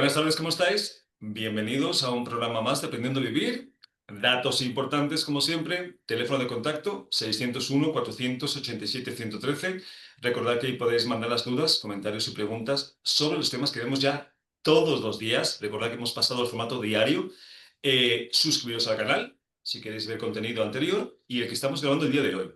Buenas tardes, ¿cómo estáis? Bienvenidos a un programa más de Aprendiendo a Vivir. Datos importantes, como siempre. Teléfono de contacto 601-487-113. Recordad que ahí podéis mandar las dudas, comentarios y preguntas sobre los temas que vemos ya todos los días. Recordad que hemos pasado al formato diario. Suscribiros al canal si queréis ver contenido anterior y el que estamos grabando el día de hoy.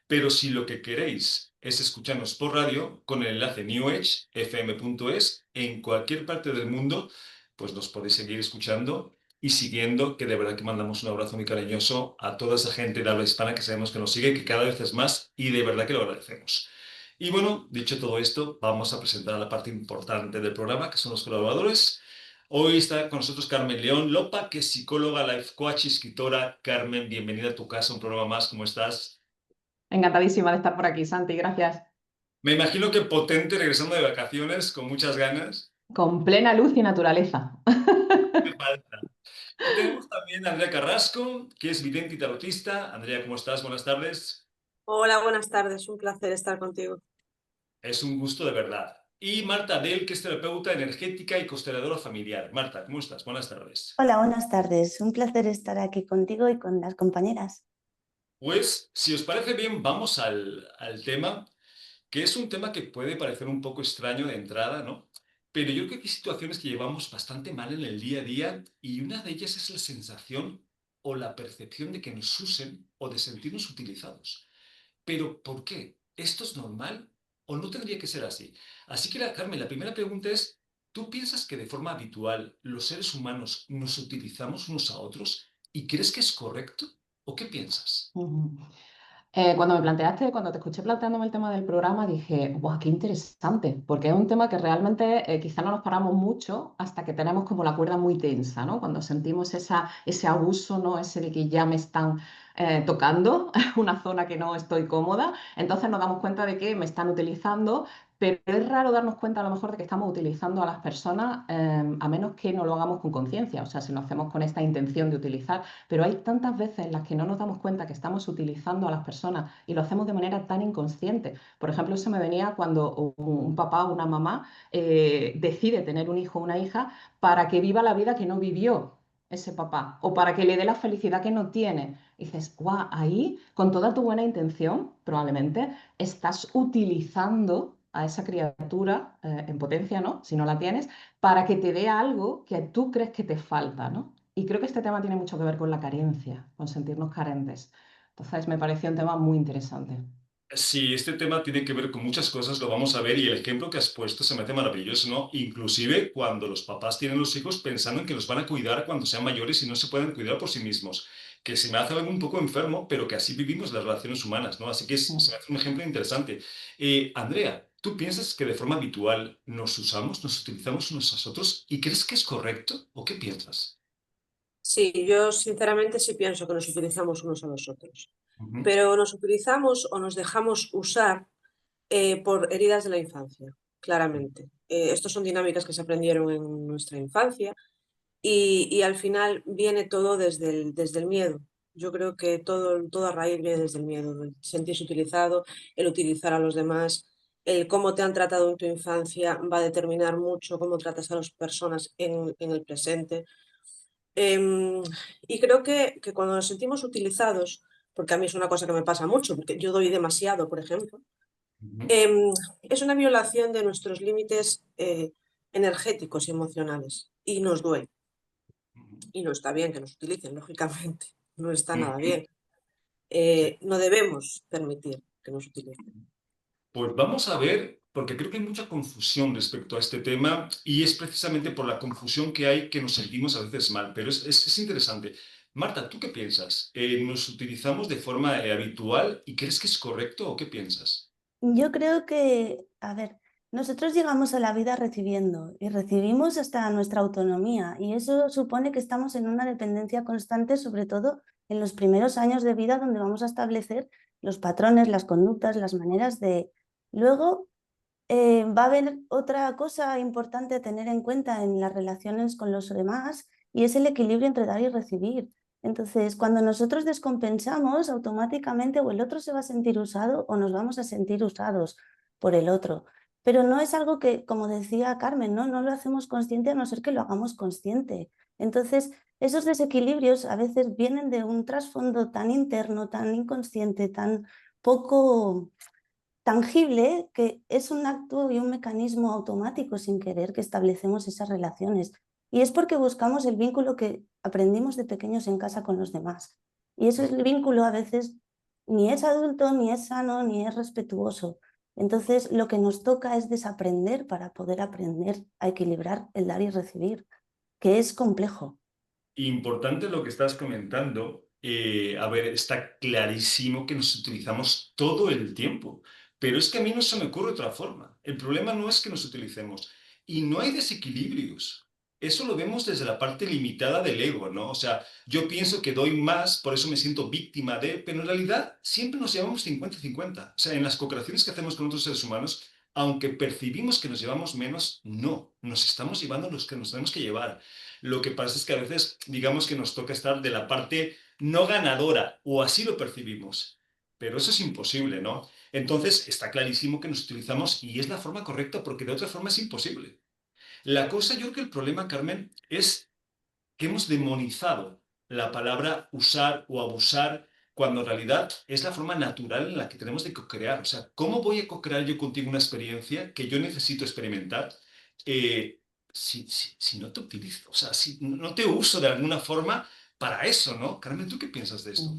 Pero si lo que queréis es escucharnos por radio, con el enlace newedgefm.es, en cualquier parte del mundo, pues nos podéis seguir escuchando y siguiendo, que de verdad que mandamos un abrazo muy cariñoso a toda esa gente de habla hispana que sabemos que nos sigue, que cada vez es más y de verdad que lo agradecemos. Y bueno, dicho todo esto, vamos a presentar la parte importante del programa, que son los colaboradores. Hoy está con nosotros Carmen León Lopa, que es psicóloga, life coach y escritora. Carmen, bienvenida a tu casa, un programa más, ¿cómo estás? Encantadísima de estar por aquí, Santi, gracias. Me imagino que potente, regresando de vacaciones, con muchas ganas. Con plena luz y naturaleza. Me falta. Y tenemos también a Andrea Carrasco, que es vidente y tarotista. Andrea, ¿cómo estás? Buenas tardes. Hola, buenas tardes. Un placer estar contigo. Es un gusto de verdad. Y Marta Del, que es terapeuta energética y consteladora familiar. Marta, ¿cómo estás? Buenas tardes. Hola, buenas tardes. Un placer estar aquí contigo y con las compañeras. Pues, si os parece bien, vamos al tema, que es un tema que puede parecer un poco extraño de entrada, ¿no? Pero yo creo que hay situaciones que llevamos bastante mal en el día a día y una de ellas es la sensación o la percepción de que nos usen o de sentirnos utilizados. Pero ¿por qué? ¿Esto es normal o no tendría que ser así? Así que, Carmen, la primera pregunta es, ¿tú piensas que de forma habitual los seres humanos nos utilizamos unos a otros y crees que es correcto o qué piensas? Ujú. Cuando te escuché planteándome el tema del programa, dije, ¡guau, qué interesante! Porque es un tema que realmente quizá no nos paramos mucho hasta que tenemos como la cuerda muy tensa, ¿no? Cuando sentimos ese abuso, ¿no? Ese de que ya me están tocando una zona que no estoy cómoda, entonces nos damos cuenta de que me están utilizando, pero es raro darnos cuenta a lo mejor de que estamos utilizando a las personas, a menos que no lo hagamos con conciencia, o sea, si lo hacemos con esta intención de utilizar. Pero hay tantas veces en las que no nos damos cuenta que estamos utilizando a las personas y lo hacemos de manera tan inconsciente. Por ejemplo, eso me venía cuando un papá o una mamá decide tener un hijo o una hija para que viva la vida que no vivió ese papá o para que le dé la felicidad que no tiene. Y dices, guau, ahí, con toda tu buena intención, probablemente estás utilizando a esa criatura en potencia, ¿no? Si no la tienes, para que te dé algo que tú crees que te falta, ¿no? Y creo que este tema tiene mucho que ver con la carencia, con sentirnos carentes. Entonces me pareció un tema muy interesante. Sí, este tema tiene que ver con muchas cosas, lo vamos a ver, y el ejemplo que has puesto se me hace maravilloso, ¿no? Inclusive cuando los papás tienen los hijos pensando en que los van a cuidar cuando sean mayores y no se pueden cuidar por sí mismos, que se me hace algo un poco enfermo, pero que así vivimos las relaciones humanas, ¿no? Así que se me hace un ejemplo interesante. Andrea, ¿tú piensas que de forma habitual nos usamos, nos utilizamos unos a otros y crees que es correcto o qué piensas? Sí, yo sinceramente sí pienso que nos utilizamos unos a los otros, Ujú, pero nos utilizamos o nos dejamos usar por heridas de la infancia, claramente. Estos son dinámicas que se aprendieron en nuestra infancia y al final viene todo desde el miedo. Yo creo que todo a raíz viene desde el miedo, el sentirse utilizado, el utilizar a los demás, el cómo te han tratado en tu infancia va a determinar mucho cómo tratas a las personas en el presente. Em, y creo que cuando nos sentimos utilizados, porque a mí es una cosa que me pasa mucho, porque yo doy demasiado, por ejemplo, ujú, em, es una violación de nuestros límites energéticos y emocionales y nos duele. Y no está bien que nos utilicen, lógicamente, no está nada ujú, bien. sí. No debemos permitir que nos utilicen. Pues vamos a ver, porque creo que hay mucha confusión respecto a este tema y es precisamente por la confusión que hay que nos sentimos a veces mal, pero es interesante. Marta, ¿tú qué piensas? ¿Nos utilizamos de forma habitual y crees que es correcto o qué piensas? Yo creo que, a ver, nosotros llegamos a la vida recibiendo y recibimos hasta nuestra autonomía y eso supone que estamos en una dependencia constante, sobre todo en los primeros años de vida donde vamos a establecer los patrones, las conductas, las maneras de... Luego va a haber otra cosa importante a tener en cuenta en las relaciones con los demás y es el equilibrio entre dar y recibir. Entonces, cuando nosotros descompensamos, automáticamente o el otro se va a sentir usado o nos vamos a sentir usados por el otro. Pero no es algo que, como decía Carmen, no lo hacemos consciente a no ser que lo hagamos consciente. Entonces, esos desequilibrios a veces vienen de un trasfondo tan interno, tan inconsciente, tan poco tangible, que es un acto y un mecanismo automático sin querer que establecemos esas relaciones. Y es porque buscamos el vínculo que aprendimos de pequeños en casa con los demás. Y ese vínculo a veces ni es adulto, ni es sano, ni es respetuoso. Entonces, lo que nos toca es desaprender para poder aprender a equilibrar el dar y recibir, que es complejo. Importante lo que estás comentando. A ver, está clarísimo que nos utilizamos todo el tiempo, pero es que a mí no se me ocurre otra forma. El problema no es que nos utilicemos y no hay desequilibrios. Eso lo vemos desde la parte limitada del ego, ¿no? O sea, yo pienso que doy más, por eso me siento víctima de, pero en realidad siempre nos llevamos 50-50. O sea, en las co-creaciones que hacemos con otros seres humanos, aunque percibimos que nos llevamos menos, no, nos estamos llevando los que nos tenemos que llevar. Lo que pasa es que a veces, digamos que nos toca estar de la parte no ganadora, o así lo percibimos. Pero eso es imposible, ¿no? Entonces, está clarísimo que nos utilizamos y es la forma correcta porque de otra forma es imposible. La cosa, yo creo que el problema, Carmen, es que hemos demonizado la palabra usar o abusar cuando en realidad es la forma natural en la que tenemos de co-crear. O sea, ¿cómo voy a co-crear yo contigo una experiencia que yo necesito experimentar eh, si no te utilizo? O sea, si no te uso de alguna forma para eso, ¿no? Carmen, ¿tú qué piensas de esto?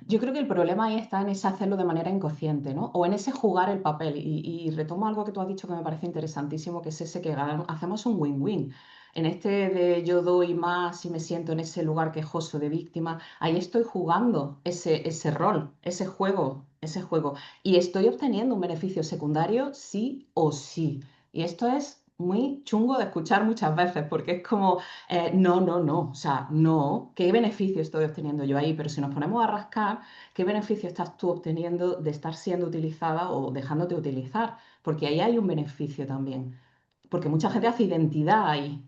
Yo creo que el problema ahí está en ese hacerlo de manera inconsciente, ¿no? O en ese jugar el papel. Y retomo algo que tú has dicho que me parece interesantísimo, que es ese que hacemos un win-win. En este de yo doy más y me siento en ese lugar quejoso de víctima, ahí estoy jugando ese rol, ese juego, ese juego. Y estoy obteniendo un beneficio secundario sí o sí. Y esto es muy chungo de escuchar muchas veces, porque es como no, o sea, no, ¿qué beneficio estoy obteniendo yo ahí? Pero si nos ponemos a rascar, ¿qué beneficio estás tú obteniendo de estar siendo utilizada o dejándote utilizar? Porque ahí hay un beneficio también. Porque mucha gente hace identidad ahí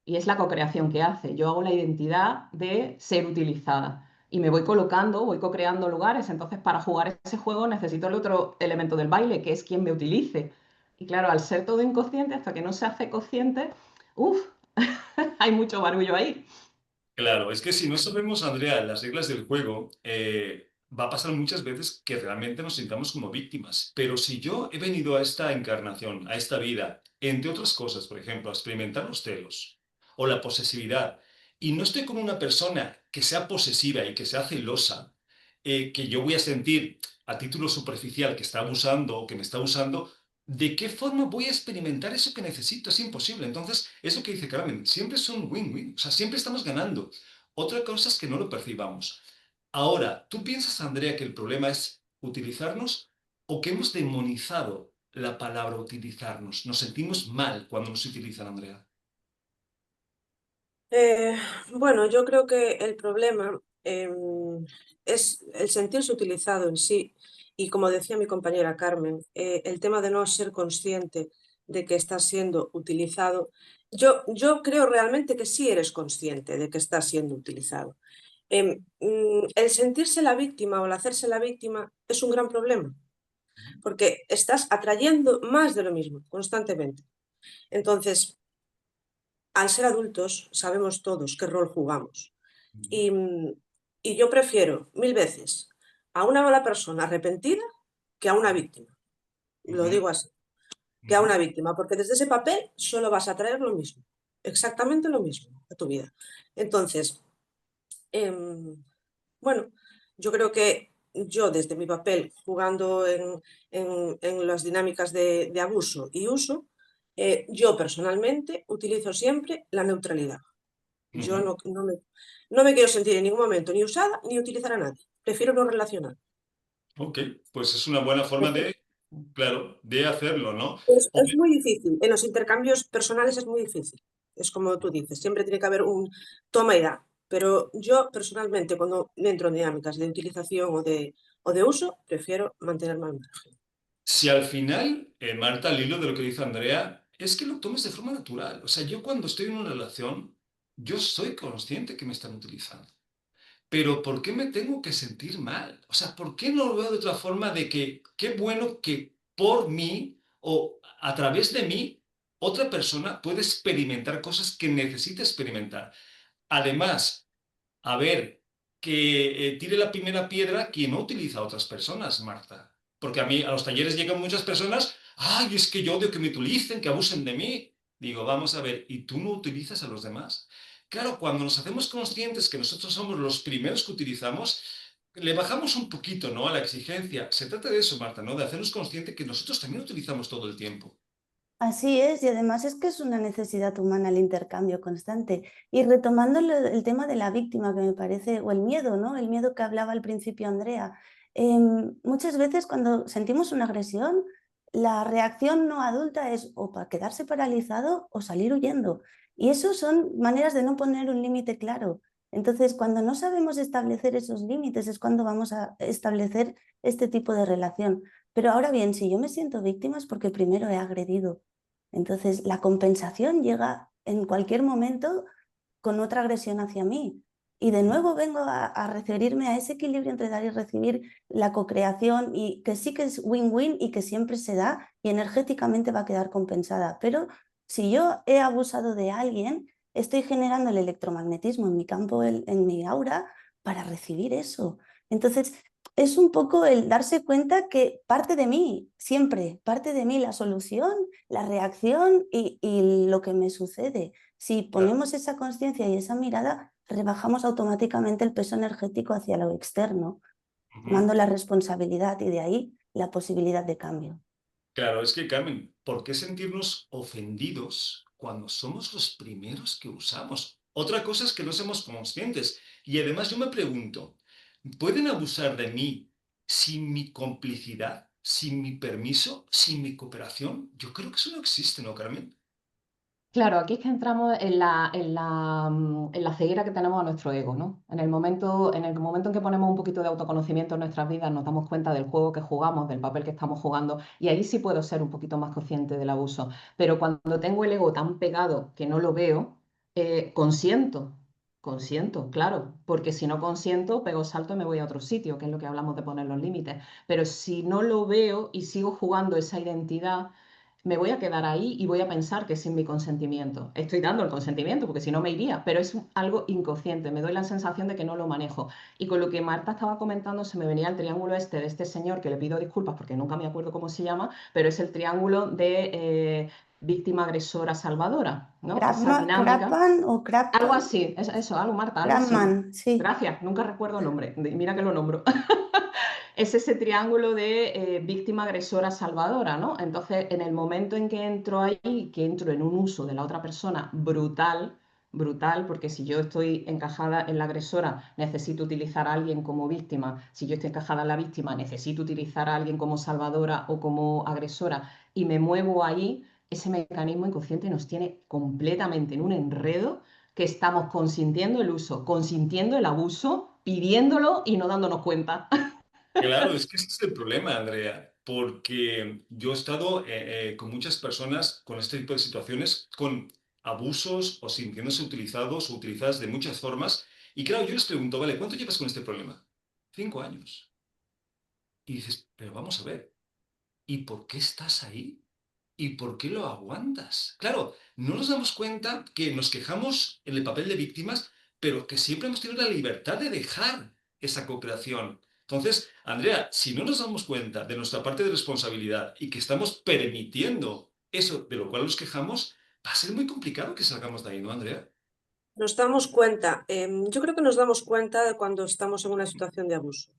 y es la co-creación que hace. Yo hago la identidad de ser utilizada y me voy colocando, voy co-creando lugares. Entonces, para jugar ese juego necesito el otro elemento del baile, que es quien me utilice. Y claro, al ser todo inconsciente, hasta que no se hace consciente, uff, hay mucho barullo ahí. Claro, es que si no sabemos, Andrea, las reglas del juego, va a pasar muchas veces que realmente nos sintamos como víctimas. Pero si yo he venido a esta encarnación, a esta vida, entre otras cosas, por ejemplo, a experimentar los celos o la posesividad, y no estoy con una persona que sea posesiva y que sea celosa, que yo voy a sentir a título superficial que está abusando o que me está usando, ¿de qué forma voy a experimentar eso que necesito? Es imposible. Entonces, eso que dice Carmen, siempre es un win-win. O sea, siempre estamos ganando. Otra cosa es que no lo percibamos. Ahora, ¿tú piensas, Andrea, que el problema es utilizarnos o que hemos demonizado la palabra utilizarnos? Nos sentimos mal cuando nos utilizan, Andrea. Eh, bueno, yo creo que el problema es el sentirse utilizado en sí y, como decía mi compañera Carmen, el tema de no ser consciente de que estás siendo utilizado. Yo creo realmente que sí eres consciente de que estás siendo utilizado. El sentirse la víctima o el hacerse la víctima es un gran problema, porque estás atrayendo más de lo mismo constantemente. Entonces, al ser adultos, sabemos todos qué rol jugamos. Y, y yo prefiero 1000 veces a una mala persona arrepentida que a una víctima. Lo Ujú, digo así, que a ujú. una víctima, porque desde ese papel solo vas a traer lo mismo, exactamente lo mismo a tu vida. Entonces, em, bueno, yo creo que yo desde mi papel jugando en las dinámicas de abuso y uso, yo personalmente utilizo siempre la neutralidad. Yo Ujú. no me quiero sentir en ningún momento ni usada ni utilizar a nadie. Prefiero no relacionar. Ok, pues es una buena forma de, claro, de hacerlo, ¿no? Es muy difícil. En los intercambios personales es muy difícil. Es como tú dices, siempre tiene que haber un toma y da. Pero yo personalmente, cuando entro en dinámicas de utilización o de uso, prefiero mantenerme al margen. Si al final, Marta, al hilo de lo que dice Andrea, es que lo tomes de forma natural. O sea, yo cuando estoy en una relación, yo soy consciente que me están utilizando. Pero ¿por qué me tengo que sentir mal? O sea, ¿por qué no lo veo de otra forma de que qué bueno que por mí o a través de mí otra persona puede experimentar cosas que necesita experimentar. Además, a ver, que tire la primera piedra quien no utiliza a otras personas, Marta. Porque a mí, a los talleres llegan muchas personas, ¡ay, es que yo odio que me utilicen, que abusen de mí! Digo, vamos a ver, ¿y tú no utilizas a los demás? Claro, cuando nos hacemos conscientes que nosotros somos los primeros que utilizamos, le bajamos un poquito, ¿no?, a la exigencia. Se trata de eso, Marta, ¿no?, de hacernos conscientes que nosotros también utilizamos todo el tiempo. Así es, y además es que es una necesidad humana el intercambio constante. Y retomando el tema de la víctima, que me parece, o el miedo, ¿no? El miedo que hablaba al principio Andrea. Muchas veces cuando sentimos una agresión, la reacción no adulta es o para quedarse paralizado o salir huyendo. Y eso son maneras de no poner un límite claro. Entonces, cuando no sabemos establecer esos límites es cuando vamos a establecer este tipo de relación. Pero ahora bien, si yo me siento víctima es porque primero he agredido. Entonces, la compensación llega en cualquier momento con otra agresión hacia mí. Y de nuevo vengo a referirme a ese equilibrio entre dar y recibir, la cocreación, y que sí que es win-win y que siempre se da y energéticamente va a quedar compensada. Pero si yo he abusado de alguien, estoy generando el electromagnetismo en mi campo, en mi aura, para recibir eso. Entonces, es un poco el darse cuenta que parte de mí, siempre, parte de mí la solución, la reacción y lo que me sucede. Si ponemos esa conciencia y esa mirada, rebajamos automáticamente el peso energético hacia lo externo, tomando la responsabilidad y de ahí la posibilidad de cambio. Claro, es que, Carmen, ¿por qué sentirnos ofendidos cuando somos los primeros que usamos? Otra cosa es que no somos conscientes. Y además yo me pregunto, ¿pueden abusar de mí sin mi complicidad, sin mi permiso, sin mi cooperación? Yo creo que eso no existe, ¿no, Carmen? Claro, aquí es que entramos en la ceguera que tenemos a nuestro ego, ¿no? En el momento en que ponemos un poquito de autoconocimiento en nuestras vidas, nos damos cuenta del juego que jugamos, del papel que estamos jugando, y ahí sí puedo ser un poquito más consciente del abuso. Pero cuando tengo el ego tan pegado que no lo veo, consiento, claro, porque si no consiento, pego salto y me voy a otro sitio, que es lo que hablamos de poner los límites. Pero si no lo veo y sigo jugando esa identidad, me voy a quedar ahí y voy a pensar que es sin mi consentimiento. Estoy dando el consentimiento porque si no me iría, pero es algo inconsciente, me doy la sensación de que no lo manejo. Y con lo que Marta estaba comentando se me venía el triángulo este de este señor, que le pido disculpas porque nunca me acuerdo cómo se llama, pero es el triángulo de víctima agresora salvadora, ¿no? Esa dinámica. Krapman o Algo Krapton, así, eso, algo, Marta, algo así. Krapman, sí. Gracias, nunca recuerdo el nombre, mira que lo nombro. Es ese triángulo de víctima, agresora, salvadora, ¿no? Entonces, en el momento en que entro ahí, que entro en un uso de la otra persona brutal, brutal, porque si yo estoy encajada en la agresora, necesito utilizar a alguien como víctima. Si yo estoy encajada en la víctima, necesito utilizar a alguien como salvadora o como agresora, y me muevo ahí, ese mecanismo inconsciente nos tiene completamente en un enredo que estamos consintiendo el uso, consintiendo el abuso, pidiéndolo y no dándonos cuenta. Claro, es que ese es el problema, Andrea, porque yo he estado con muchas personas con este tipo de situaciones, con abusos o sintiéndose utilizados o utilizadas de muchas formas. Y claro, yo les pregunto, vale, ¿cuánto llevas con este problema? 5 años. Y dices, pero vamos a ver, ¿y por qué estás ahí? ¿Y por qué lo aguantas? Claro, no nos damos cuenta que nos quejamos en el papel de víctimas, pero que siempre hemos tenido la libertad de dejar esa cooperación. Entonces, Andrea, si no nos damos cuenta de nuestra parte de responsabilidad y que estamos permitiendo eso de lo cual nos quejamos, va a ser muy complicado que salgamos de ahí, ¿no, Andrea? Nos damos cuenta, yo creo que nos damos cuenta de cuando estamos en una situación de abuso.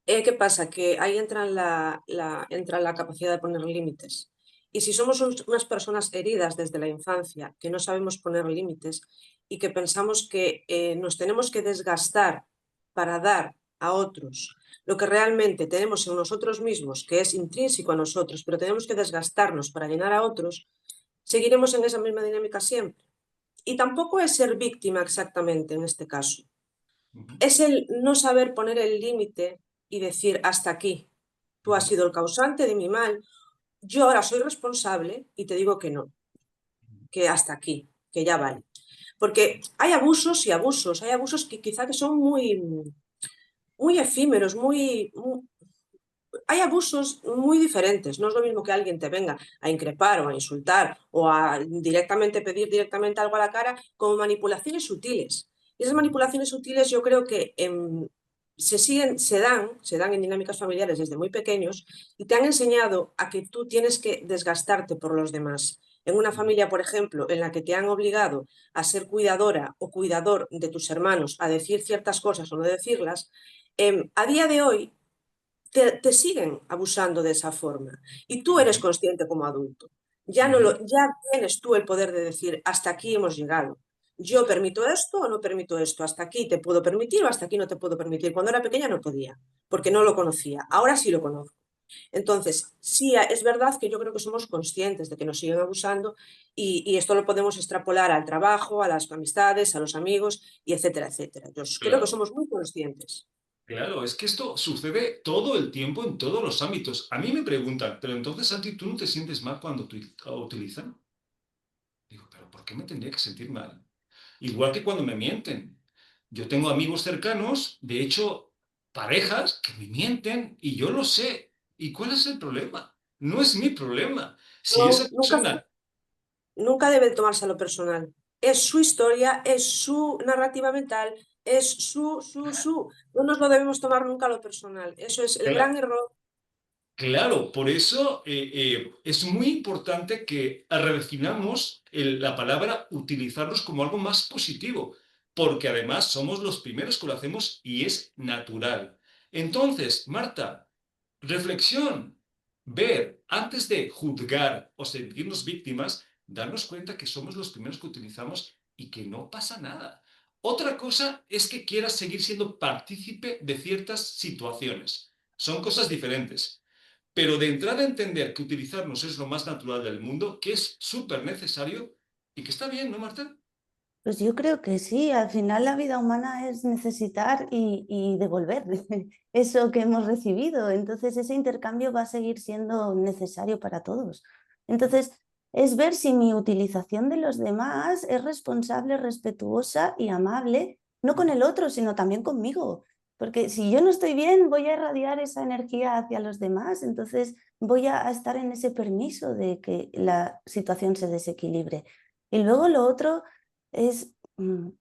¿Qué pasa? Que ahí entra la capacidad de poner límites. Y si somos unas personas heridas desde la infancia, que no sabemos poner límites y que pensamos que nos tenemos que desgastar para dar a otros lo que realmente tenemos en nosotros mismos, que es intrínseco a nosotros, pero tenemos que desgastarnos para llenar a otros, seguiremos en esa misma dinámica siempre. Y tampoco es ser víctima exactamente en este caso. Es el no saber poner el límite y decir hasta aquí. Tú has sido el causante de mi mal. Yo ahora soy responsable y te digo que no, que hasta aquí, que ya vale. Porque hay abusos y abusos. Hay abusos que quizá que son muy efímeros, hay abusos muy diferentes. No es lo mismo que alguien te venga a increpar o a insultar o a directamente pedir directamente algo a la cara, como manipulaciones sutiles. Y esas manipulaciones sutiles yo creo que se dan en dinámicas familiares desde muy pequeños y te han enseñado a que tú tienes que desgastarte por los demás. En una familia, por ejemplo, en la que te han obligado a ser cuidadora o cuidador de tus hermanos, a decir ciertas cosas o no decirlas, a día de hoy te siguen abusando de esa forma y tú eres consciente como adulto. Ya tienes tú el poder de decir, hasta aquí hemos llegado. Yo permito esto o no permito esto. Hasta aquí te puedo permitir o hasta aquí no te puedo permitir. Cuando era pequeña no podía, porque no lo conocía. Ahora sí lo conozco. Entonces, sí, es verdad que yo creo que somos conscientes de que nos siguen abusando y esto lo podemos extrapolar al trabajo, a las amistades, a los amigos, y etcétera, etcétera. Yo creo que Claro. somos muy conscientes. Claro, es que esto sucede todo el tiempo en todos los ámbitos. A mí me preguntan, pero entonces, Santi, ¿tú no te sientes mal cuando te utilizan? Digo, pero ¿por qué me tendría que sentir mal? Igual que cuando me mienten. Yo tengo amigos cercanos, de hecho, parejas que me mienten y yo lo sé. ¿Y cuál es el problema? No es mi problema. Si esa No, persona... nunca debe tomarse a lo personal. Es su historia, es su narrativa mental, es su. No nos lo debemos tomar nunca a lo personal. Eso es el gran error. Claro, por eso es muy importante que redefinamos la palabra utilizarlos como algo más positivo, porque además somos los primeros que lo hacemos y es natural. Entonces, Marta, reflexión, ver, antes de juzgar o sentirnos víctimas, darnos cuenta que somos los primeros que utilizamos y que no pasa nada. Otra cosa es que quieras seguir siendo partícipe de ciertas situaciones. Son cosas diferentes. Pero de entrada a entender que utilizarnos es lo más natural del mundo, que es súper necesario y que está bien, ¿no, Marta? Pues yo creo que sí, al final la vida humana es necesitar y devolver eso que hemos recibido. Entonces ese intercambio va a seguir siendo necesario para todos. Entonces es ver si mi utilización de los demás es responsable, respetuosa y amable, no con el otro, sino también conmigo. Porque si yo no estoy bien, voy a irradiar esa energía hacia los demás, entonces voy a estar en ese permiso de que la situación se desequilibre. Y luego lo otro es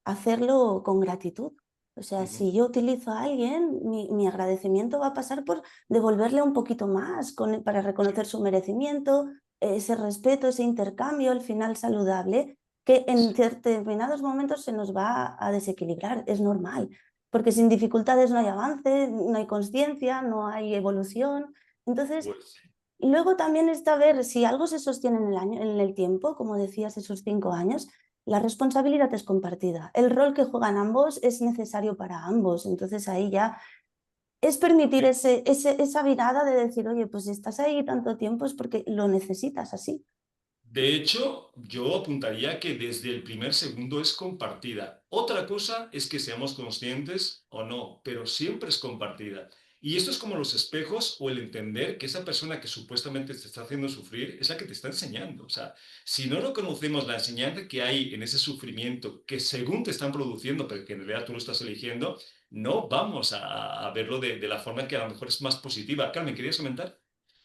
hacerlo con gratitud. O sea, si yo utilizo a alguien, mi agradecimiento va a pasar por devolverle un poquito más para reconocer su merecimiento, ese respeto, ese intercambio, al final saludable, que en determinados momentos se nos va a desequilibrar, es normal, porque sin dificultades no hay avance, no hay consciencia, no hay evolución. Entonces, Pues sí. luego también está ver si algo se sostiene en el tiempo, como decías, esos 5 años, la responsabilidad es compartida. El rol que juegan ambos es necesario para ambos. Entonces ahí ya es permitir esa mirada de decir, oye, pues si estás ahí tanto tiempo es porque lo necesitas así. De hecho, yo apuntaría que desde el primer segundo es compartida. Otra cosa es que seamos conscientes o no, pero siempre es compartida. Y esto es como los espejos o el entender que esa persona que supuestamente te está haciendo sufrir es la que te está enseñando. O sea, si no reconocemos la enseñanza que hay en ese sufrimiento que según te están produciendo, pero que en realidad tú lo estás eligiendo, no vamos a verlo de la forma que a lo mejor es más positiva. Carmen, ¿querías comentar?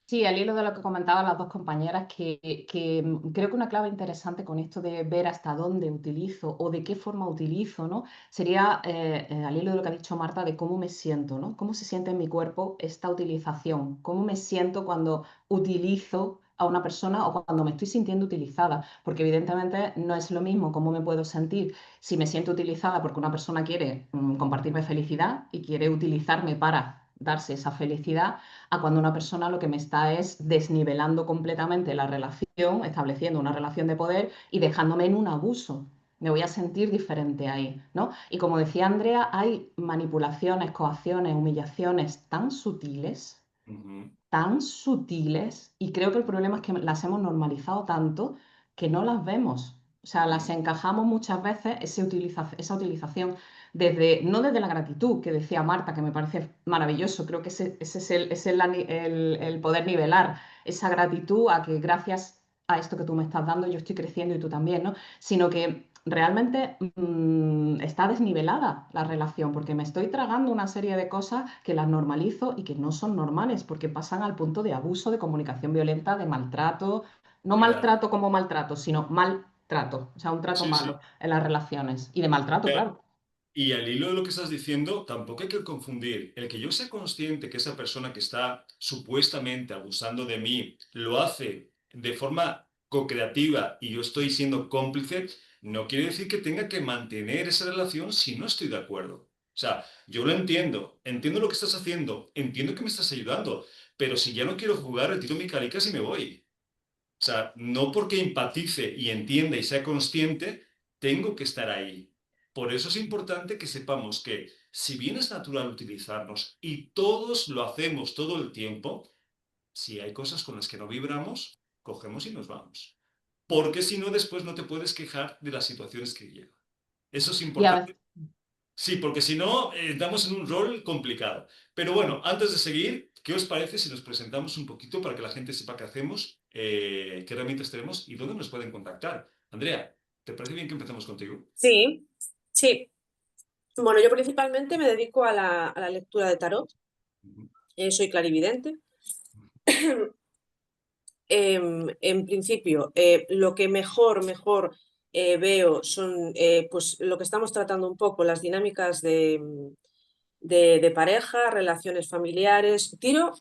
Sí, al hilo de lo que comentaban las dos compañeras, creo que una clave interesante con esto de ver hasta dónde utilizo o de qué forma utilizo, ¿no? Sería, al hilo de lo que ha dicho Marta, de cómo me siento, ¿no? Cómo se siente en mi cuerpo esta utilización, cómo me siento cuando utilizo a una persona o cuando me estoy sintiendo utilizada, porque evidentemente no es lo mismo cómo me puedo sentir si me siento utilizada porque una persona quiere compartirme felicidad y quiere utilizarme para darse esa felicidad a cuando una persona lo que me está es desnivelando completamente la relación, estableciendo una relación de poder y dejándome en un abuso. Me voy a sentir diferente ahí, ¿no? Y como decía Andrea, hay manipulaciones, coacciones, humillaciones Ujú. tan sutiles, y creo que el problema es que las hemos normalizado tanto que no las vemos. O sea, las encajamos muchas veces, esa utilización, no desde la gratitud, que decía Marta, que me parece maravilloso, creo que ese es el poder nivelar esa gratitud a que gracias a esto que tú me estás dando yo estoy creciendo y tú también, ¿no? Sino que realmente está desnivelada la relación, porque me estoy tragando una serie de cosas que las normalizo y que no son normales, porque pasan al punto de abuso, de comunicación violenta, de maltrato, no Claro. maltrato como maltrato, sino maltrato, o sea, un trato Sí, malo sí. en las relaciones y de maltrato, claro. Y al hilo de lo que estás diciendo, tampoco hay que confundir el que yo sea consciente que esa persona que está supuestamente abusando de mí lo hace de forma co-creativa y yo estoy siendo cómplice, no quiere decir que tenga que mantener esa relación si no estoy de acuerdo. O sea, yo lo entiendo, entiendo lo que estás haciendo, entiendo que me estás ayudando, pero si ya no quiero jugar, retiro mi calicas y me voy. O sea, no porque empatice y entienda y sea consciente, tengo que estar ahí. Por eso es importante que sepamos que, si bien es natural utilizarnos y todos lo hacemos todo el tiempo, si hay cosas con las que no vibramos, cogemos y nos vamos. Porque si no, después no te puedes quejar de las situaciones que lleva. Eso es Y a veces, importante. Sí, porque si no, entramos en un rol complicado. Pero bueno, antes de seguir, ¿qué os parece si nos presentamos un poquito para que la gente sepa qué hacemos, qué herramientas tenemos y dónde nos pueden contactar? Andrea, ¿te parece bien que empecemos contigo? Sí, sí. Bueno, yo principalmente me dedico a la lectura de tarot. Ujú. Soy clarividente. En principio, lo que mejor veo son pues lo que estamos tratando un poco, las dinámicas de pareja, relaciones familiares. Tiro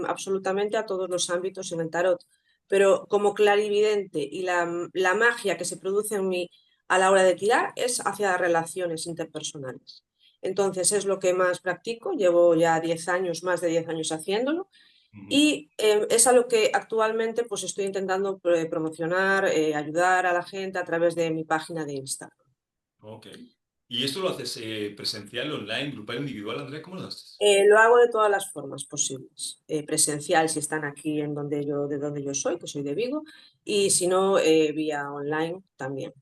absolutamente a todos los ámbitos en el tarot, pero como clarividente y la magia que se produce en mí a la hora de tirar es hacia relaciones interpersonales. Entonces es lo que más practico, llevo ya 10 años, más de 10 años haciéndolo. Ujú. Y es a lo que actualmente pues, estoy intentando promocionar, ayudar a la gente a través de mi página de Instagram. Ok. ¿Y esto lo haces presencial, online, grupal, individual, Andrea? ¿Cómo lo haces? Lo hago de todas las formas posibles. Presencial si están aquí de donde yo soy, que soy de Vigo, y si no, vía online también.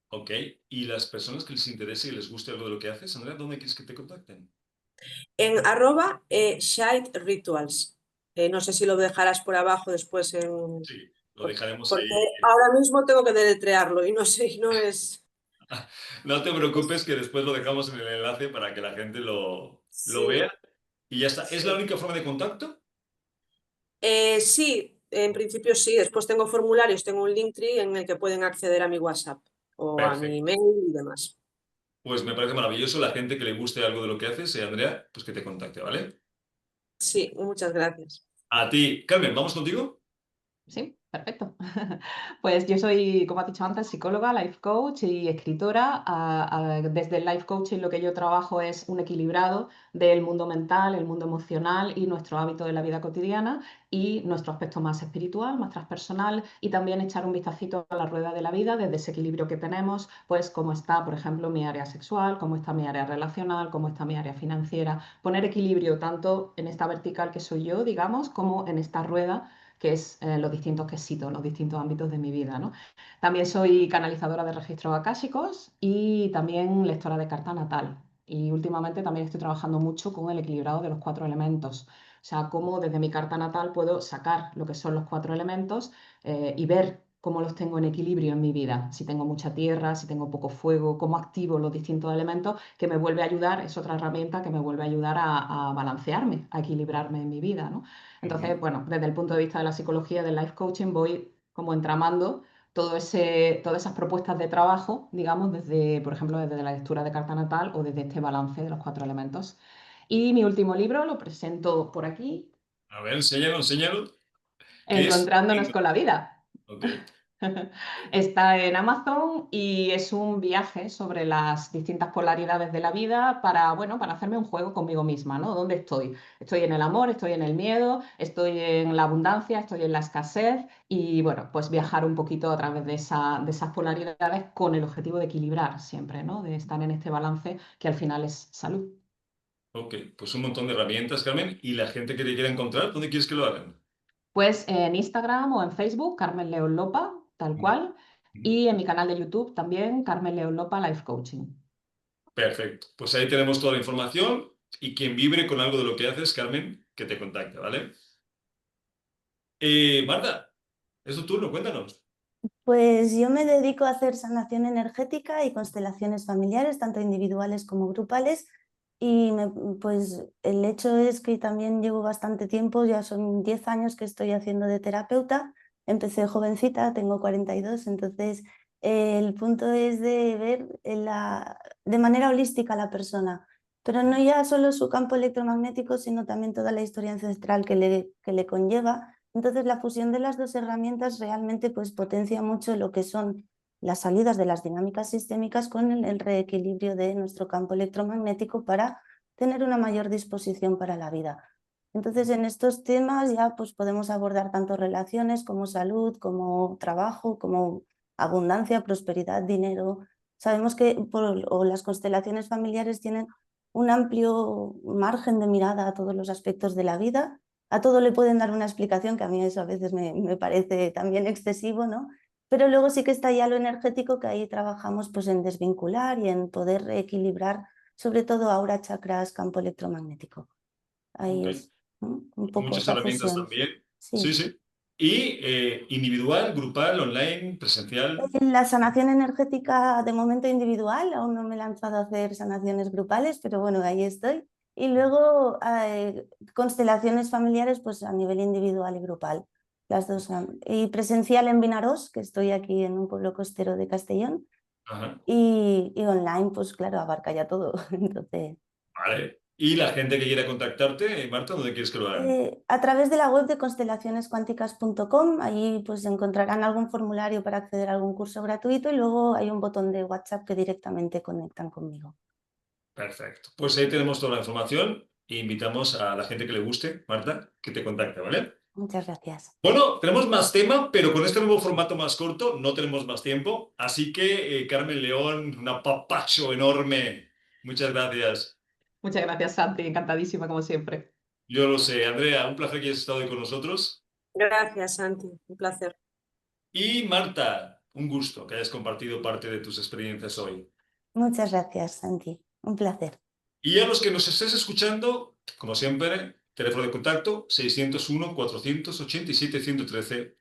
Ok. ¿Y las personas que les interese y les guste algo de lo que haces, Andrea, dónde quieres que te contacten? En @Shite Rituals. No sé si lo dejarás por abajo después Sí, lo dejaremos porque ahí. ahora mismo tengo que deletrearlo y no sé, no es... No te preocupes que después lo dejamos en el enlace para que la gente lo Sí, vea y ya está. ¿Es la sí. única forma de contacto? Sí, en principio sí. Después tengo formularios, tengo un Linktree en el que pueden acceder a mi WhatsApp o a mi Perfecto. email y demás. Pues me parece maravilloso. La gente que le guste algo de lo que haces, Andrea, pues que te contacte, ¿vale? Sí, muchas gracias. A ti, Carmen, ¿vamos contigo? sí, perfecto. Pues yo soy, como has dicho antes, psicóloga, life coach y escritora. Desde el life coaching lo que yo trabajo es un equilibrado del mundo mental, el mundo emocional y nuestro hábito de la vida cotidiana y nuestro aspecto más espiritual, más transpersonal y también echar un vistacito a la rueda de la vida desde ese equilibrio que tenemos, pues cómo está, por ejemplo, mi área sexual, cómo está mi área relacional, cómo está mi área financiera. Poner equilibrio tanto en esta vertical que soy yo, digamos, como en esta rueda que es los distintos quesitos, los distintos ámbitos de mi vida, ¿no? También soy canalizadora de registros akáshicos y también lectora de carta natal. Y últimamente también estoy trabajando mucho con el equilibrado de los 4 elementos. O sea, cómo desde mi carta natal puedo sacar lo que son los 4 elementos y ver cómo los tengo en equilibrio en mi vida. Si tengo mucha tierra, si tengo poco fuego, cómo activo los distintos elementos, que me vuelve a ayudar, es otra herramienta que me vuelve a ayudar a balancearme, a equilibrarme en mi vida, ¿no? Entonces, Ujú. bueno, desde el punto de vista de la psicología, del life coaching, voy como entramando todas esas propuestas de trabajo, digamos, desde, por ejemplo, desde la lectura de carta natal o desde este balance de los 4 elementos. Y mi último libro lo presento por aquí, A ver, enséñalo, enséñalo. ¿Qué es? Encontrándonos con la vida. Ok. Está en Amazon y es un viaje sobre las distintas polaridades de la vida para, bueno, para hacerme un juego conmigo misma, ¿no? ¿Dónde estoy? Estoy en el amor, estoy en el miedo, estoy en la abundancia, estoy en la escasez y, bueno, pues viajar un poquito a través de esas polaridades con el objetivo de equilibrar siempre, ¿no? De estar en este balance que al final es salud. Ok, pues un montón de herramientas, Carmen. ¿Y la gente que te quiera encontrar, dónde quieres que lo hagan? Pues en Instagram o en Facebook, Carmen León Lopa, tal Ujú. cual. Y en mi canal de YouTube también, Carmen León Lopa Life Coaching. Perfecto. Pues ahí tenemos toda la información y quien vibre con algo de lo que haces, Carmen, que te contacte, ¿vale? Marta, es tu turno, cuéntanos. Pues yo me dedico a hacer sanación energética y constelaciones familiares, tanto individuales como grupales. Y pues el hecho es que también llevo bastante tiempo, ya son 10 años que estoy haciendo de terapeuta. Empecé jovencita, tengo 42, entonces el punto es de ver de manera holística a la persona, pero no ya solo su campo electromagnético, sino también toda la historia ancestral que le conlleva. Entonces la fusión de las dos herramientas realmente pues potencia mucho lo que son las salidas de las dinámicas sistémicas con el reequilibrio de nuestro campo electromagnético para tener una mayor disposición para la vida. Entonces en estos temas ya pues podemos abordar tanto relaciones como salud, como trabajo, como abundancia, prosperidad, dinero. Sabemos que las constelaciones familiares tienen un amplio margen de mirada a todos los aspectos de la vida. A todo le pueden dar una explicación, que a mí eso a veces me parece también excesivo, ¿no? Pero luego sí que está ya lo energético, que ahí trabajamos pues en desvincular y en poder equilibrar, sobre todo aura, chakras, campo electromagnético. Ahí Ok. es un poco Muchas esa herramientas fusión. también. Sí, Sí. sí. Y individual, grupal, online, presencial. La sanación energética de momento individual, aún no me he lanzado a hacer sanaciones grupales, pero bueno, ahí estoy. Y luego constelaciones familiares pues a nivel individual y grupal, las dos. Y presencial en Vinaròs, que estoy aquí en un pueblo costero de Castellón, Ajá. y online pues claro, abarca ya todo. Entonces, Vale. Y la gente que quiera contactarte, Marta, ¿dónde quieres que lo hagan? a través de la web de constelacionescuánticas.com, allí pues encontrarán algún formulario para acceder a algún curso gratuito y luego hay un botón de WhatsApp que directamente conectan conmigo. Perfecto. Pues ahí tenemos toda la información e invitamos a la gente que le guste, Marta, que te contacte, ¿vale? Muchas gracias. Bueno, tenemos más tema, pero con este nuevo formato más corto no tenemos más tiempo. Así que, Carmen León, un apapacho enorme. Muchas gracias. Muchas gracias, Santi. Encantadísima, como siempre. Yo lo sé. Andrea, un placer que hayas estado hoy con nosotros. Gracias, Santi, un placer. Y Marta, un gusto que hayas compartido parte de tus experiencias hoy. Muchas gracias, Santi. Un placer. Y a los que nos estés escuchando, como siempre, teléfono de contacto 601 487 113